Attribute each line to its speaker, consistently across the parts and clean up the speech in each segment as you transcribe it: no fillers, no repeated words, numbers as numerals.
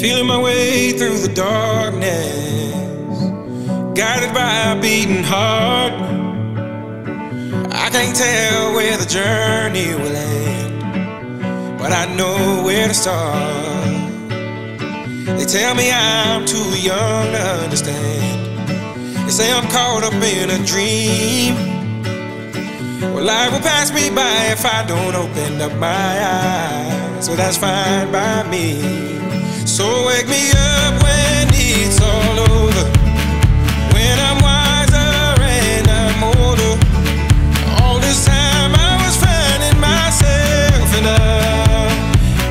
Speaker 1: Feeling my way through the darkness, guided by a beating heart. I can't tell where the journey will end, but I know where to start. They tell me I'm too young to understand. They say I'm caught up in a dream. Well, life will pass me by if I don't open up my eyes, so that's fine by me. So wake me up when it's all over, when I'm wiser and I'm older. All this time I was finding myself and I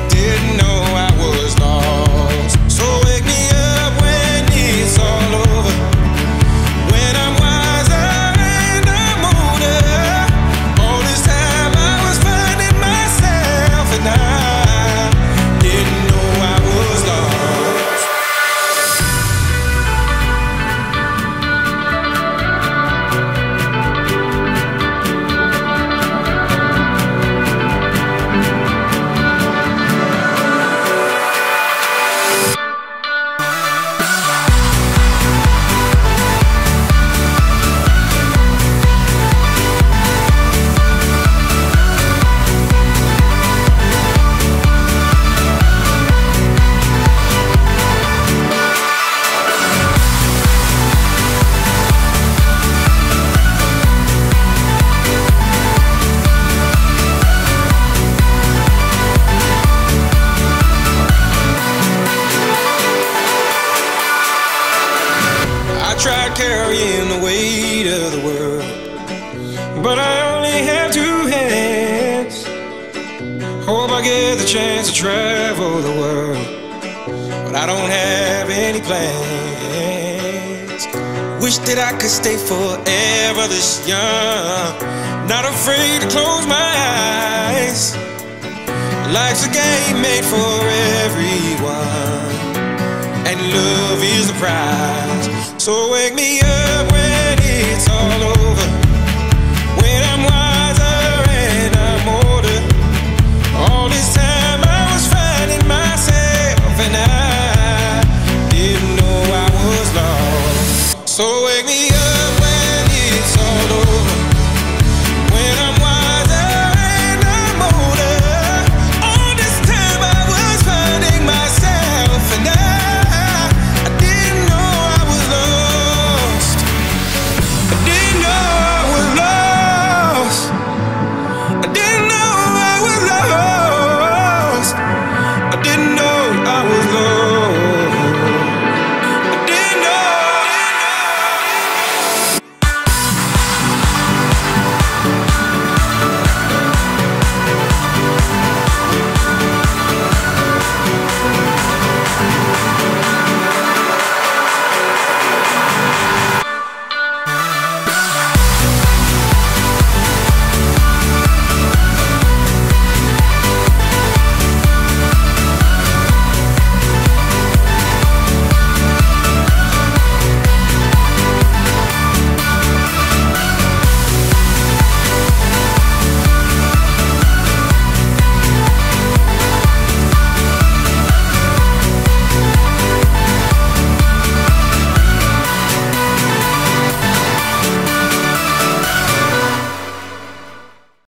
Speaker 1: didn't know I was lost. So wake me up when it's all over, when I'm wiser and I'm older. All this time I was finding myself and I didn't know I was lost. I tried carrying the weight of the world, but I only have two hands. Hope I get the chance to travel the world, but I don't have any plans. Wish that I could stay forever this young, not afraid to close my eyes. Life's a game made for everyone, and love is the prize. So wake me up